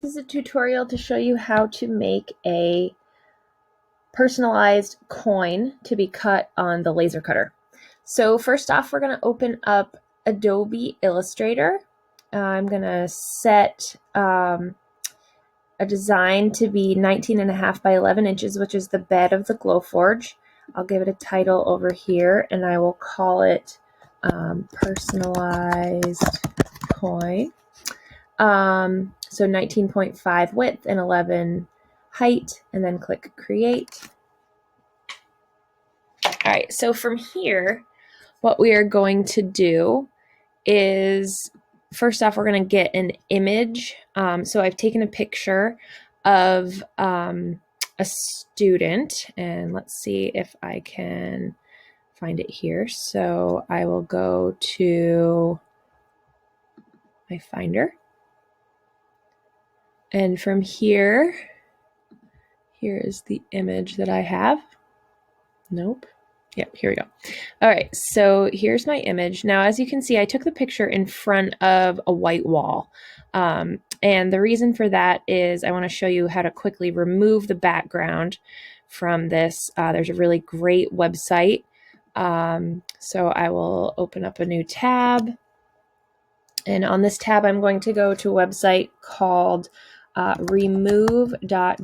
This is a tutorial to show you how to make a personalized coin to be cut on the laser cutter. So first off, we're going to open up Adobe Illustrator. I'm going to set a design to be 19.5 by 11 inches, which is the bed of the Glowforge. I'll give it a title over here, and I will call it personalized coin. So 19.5 width and 11 height, and then click create. All right, so from here, what we are going to do is, first off, we're going to get an image. So I've taken a picture of a student, and let's see if I can find it here. So I will go to my Finder. And from here is the image that I have. Nope. Yep, here we go. All right, so here's my image. Now, as you can see, I took the picture in front of a white wall. And the reason for that is I want to show you how to quickly remove the background from this. There's a really great website. So I will open up a new tab. And on this tab, I'm going to go to a website called remove.bg.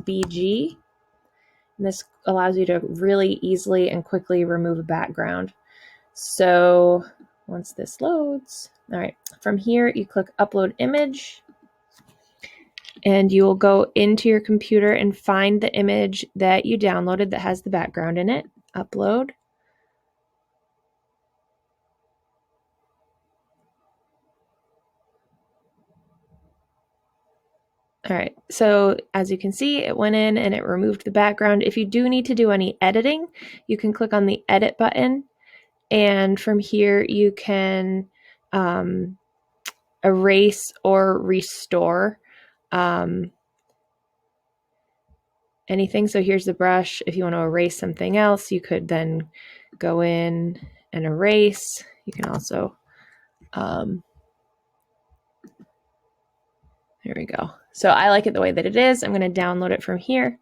And this allows you to really easily and quickly remove a background. So once this loads, all right, from here you click upload image, and you will go into your computer and find the image that you downloaded that has the background in it. Upload. All right, so as you can see, it went in and it removed the background. If you do need to do any editing, you can click on the edit button, and from here you can erase or restore anything. So here's the brush. If you want to erase something else, you could then go in and erase. You can also, there we go. So I like it the way that it is. I'm going to download it from here.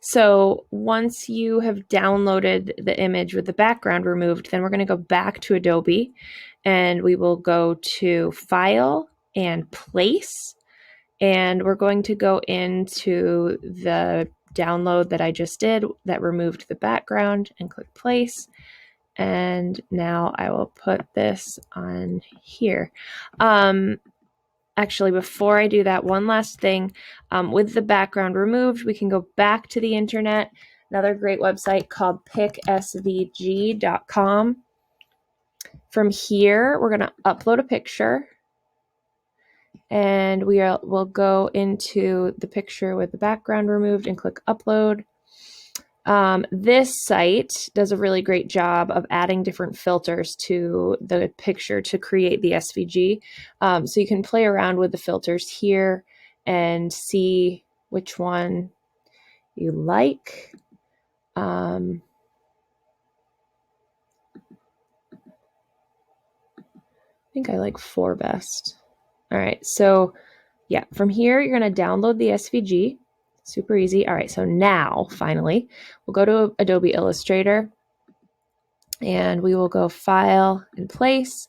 So once you have downloaded the image with the background removed, then we're going to go back to Adobe, and we will go to File and Place. And we're going to go into the download that I just did that removed the background and click place. And now I will put this on here. Actually, before I do that, one last thing. With the background removed, we can go back to the internet. Another great website called picsvg.com. From here, we're going to upload a picture. And we'll go into the picture with the background removed and click upload. This site does a really great job of adding different filters to the picture to create the SVG. So you can play around with the filters here and see which one you like. I think I like 4 best. All right, so yeah, from here, you're going to download the SVG. Super easy. All right, so now, finally, we'll go to Adobe Illustrator, and we will go File and Place,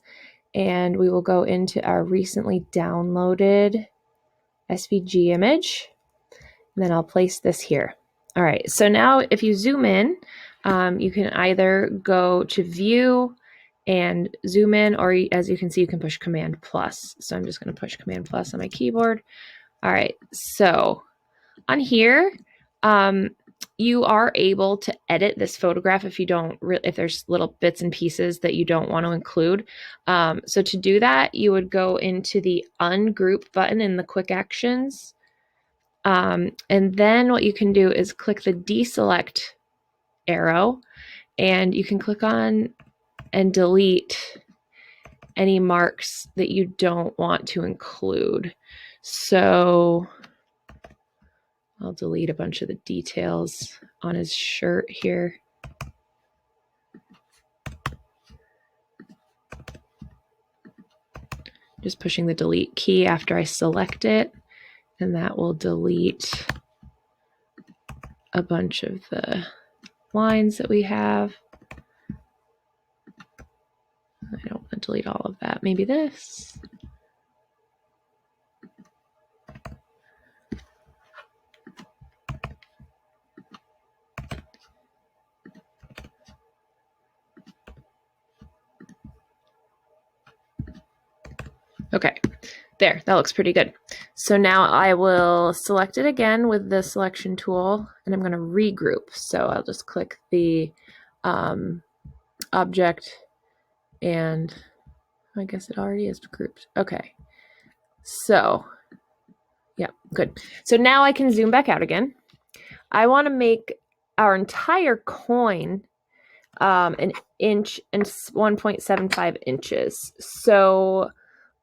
and we will go into our recently downloaded SVG image, and then I'll place this here. All right, so now if you zoom in, you can either go to View and zoom in, or as you can see, you can push Command plus. So I'm just going to push Command plus on my keyboard. All right, so on here, you are able to edit this photograph if you don't, if there's little bits and pieces that you don't want to include. So to do that, you would go into the Ungroup button in the Quick Actions. And then what you can do is click the Deselect arrow, and you can click on and delete any marks that you don't want to include. So I'll delete a bunch of the details on his shirt here. Just pushing the delete key after I select it, and that will delete a bunch of the lines that we have. I don't want to delete all of that. Maybe this. Okay, there, that looks pretty good. So now I will select it again with the selection tool, and I'm going to regroup. So I'll just click the object, and I guess it already is grouped. Okay, so yeah, good. So now I can zoom back out again. I want to make our entire coin an inch and 1.75 inches. So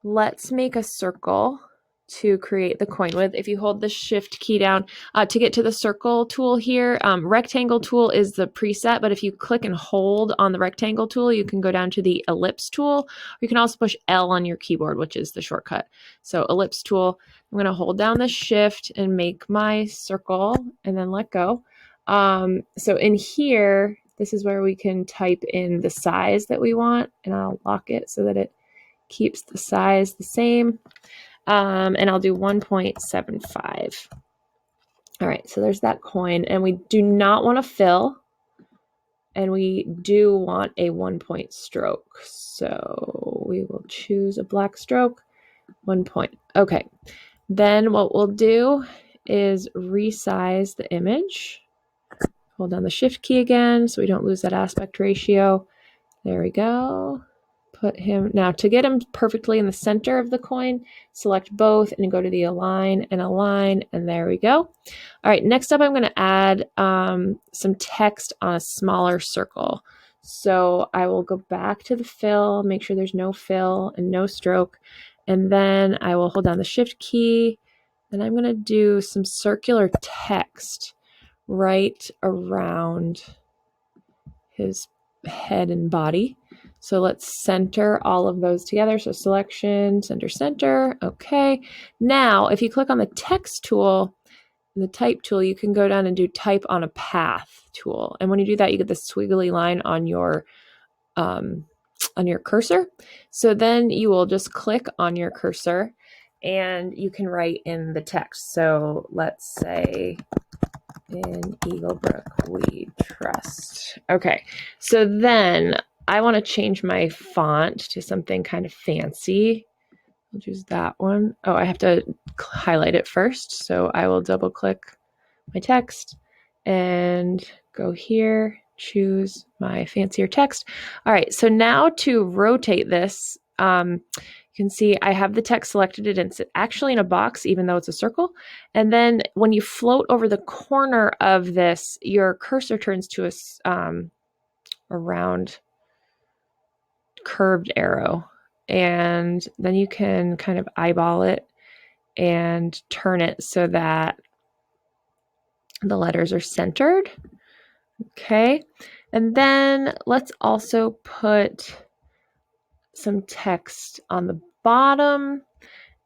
let's make a circle to create the coin with. If you hold the shift key down to get to the circle tool here, rectangle tool is the preset, but if you click and hold on the rectangle tool, you can go down to the ellipse tool, or you can also push L on your keyboard, which is the shortcut. So ellipse tool, I'm going to hold down the shift and make my circle and then let go. So in here, this is where we can type in the size that we want, and I'll lock it so that it keeps the size the same. And I'll do 1.75. All right, so there's that coin, and we do not want to fill, and we do want a 1-point stroke. So we will choose a black stroke, 1 point. Okay, then what we'll do is resize the image. Hold down the shift key again so we don't lose that aspect ratio. There we go. Put him, now to get him perfectly in the center of the coin, select both and go to the align, and there we go. All right, next up I'm going to add some text on a smaller circle. So I will go back to the fill, make sure there's no fill and no stroke, and then I will hold down the shift key, and I'm going to do some circular text right around his head and body. So let's center all of those together. So selection, center, center. Okay. Now, if you click on the text tool, the type tool, you can go down and do type on a path tool. And when you do that, you get this squiggly line on your cursor. So then you will just click on your cursor and you can write in the text. So let's say, in Eaglebrook we trust. Okay, so then I want to change my font to something kind of fancy. I'll choose that one. Oh, I have to highlight it first. So I will double click my text and go here, choose my fancier text. All right, so now to rotate this, you can see I have the text selected. It's actually in a box, even though it's a circle. And then when you float over the corner of this, your cursor turns to a round curved arrow. And then you can kind of eyeball it and turn it so that the letters are centered. Okay. And then let's also put some text on the bottom.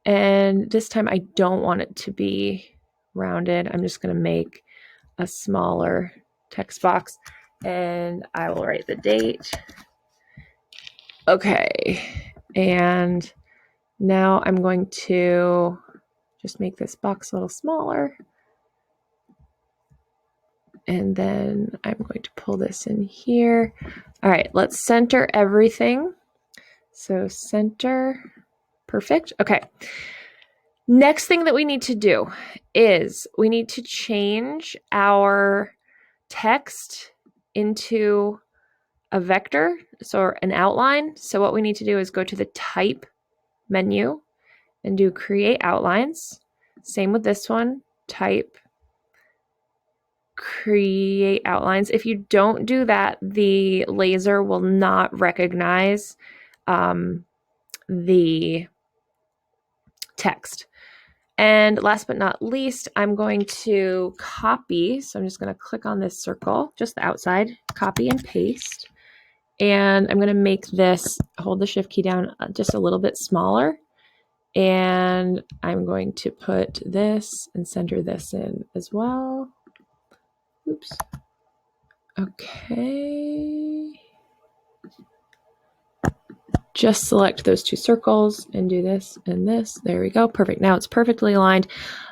And this time I don't want it to be rounded. I'm just going to make a smaller text box, and I will write the date. Okay. And now I'm going to just make this box a little smaller. And then I'm going to pull this in here. All right, let's center everything. So center, perfect. Okay. Next thing that we need to do is we need to change our text into a vector, so an outline. So what we need to do is go to the type menu and do create outlines. Same with this one, type, create outlines. If you don't do that, the laser will not recognize the text. And last but not least, I'm going to copy. So I'm just going to click on this circle, just the outside, copy and paste. And I'm going to make this, hold the shift key down just a little bit smaller. And I'm going to put this and center this in as well. Oops. Okay. Just select those two circles and do this and this. There we go. Perfect. Now it's perfectly aligned.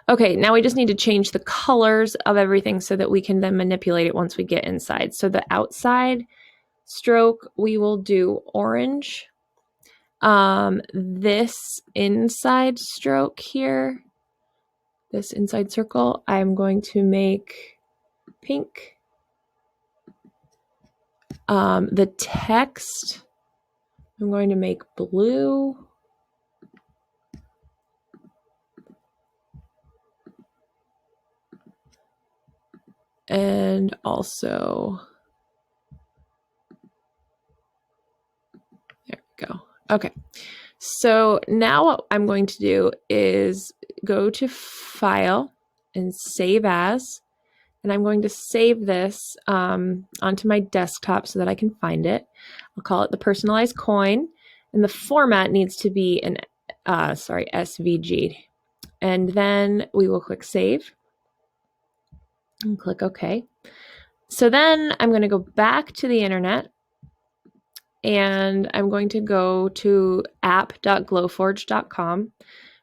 Okay, now we just need to change the colors of everything so that we can then manipulate it once we get inside. So the outside stroke, we will do orange. This inside stroke here, this inside circle, I'm going to make pink. The text, I'm going to make blue. And also, there we go. Okay, so now what I'm going to do is go to File and Save As, and I'm going to save this onto my desktop so that I can find it. I'll call it the personalized coin, and the format needs to be an SVG. And then we will click Save and click OK. So then I'm going to go back to the internet, and I'm going to go to app.glowforge.com.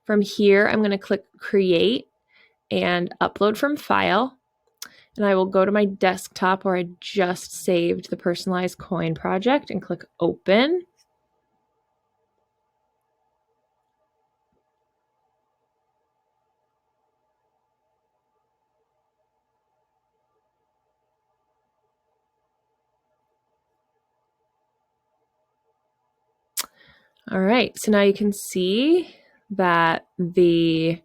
From here, I'm going to click Create and Upload from File. And I will go to my desktop where I just saved the personalized coin project and click Open. All right, so now you can see that the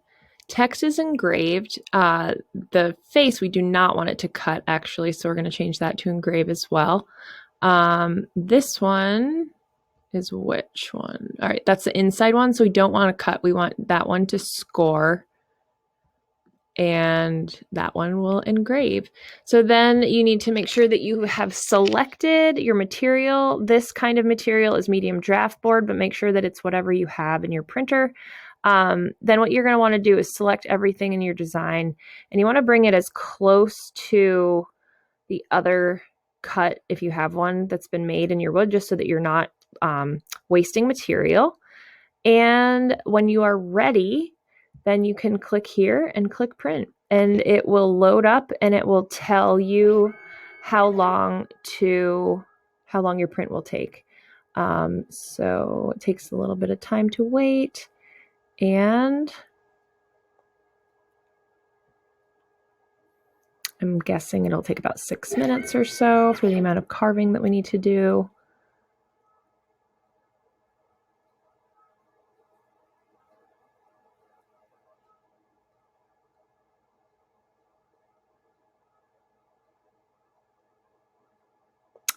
text is engraved. The face, we do not want it to cut actually, so we're going to change that to engrave as well. This one is which one? All right, that's the inside one, so we don't want to cut. We want that one to score, and that one will engrave. So then you need to make sure that you have selected your material. This kind of material is medium draft board, but make sure that it's whatever you have in your printer. Then what you're going to want to do is select everything in your design, and you want to bring it as close to the other cut, if you have one that's been made in your wood, just so that you're not wasting material. And when you are ready, then you can click here and click print, and it will load up and it will tell you how long your print will take. So it takes a little bit of time to wait, and I'm guessing it'll take about 6 minutes or so for the amount of carving that we need to do.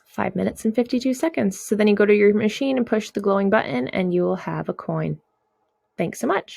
Five minutes and 52 seconds. So then you go to your machine and push the glowing button and you will have a coin. Thanks so much.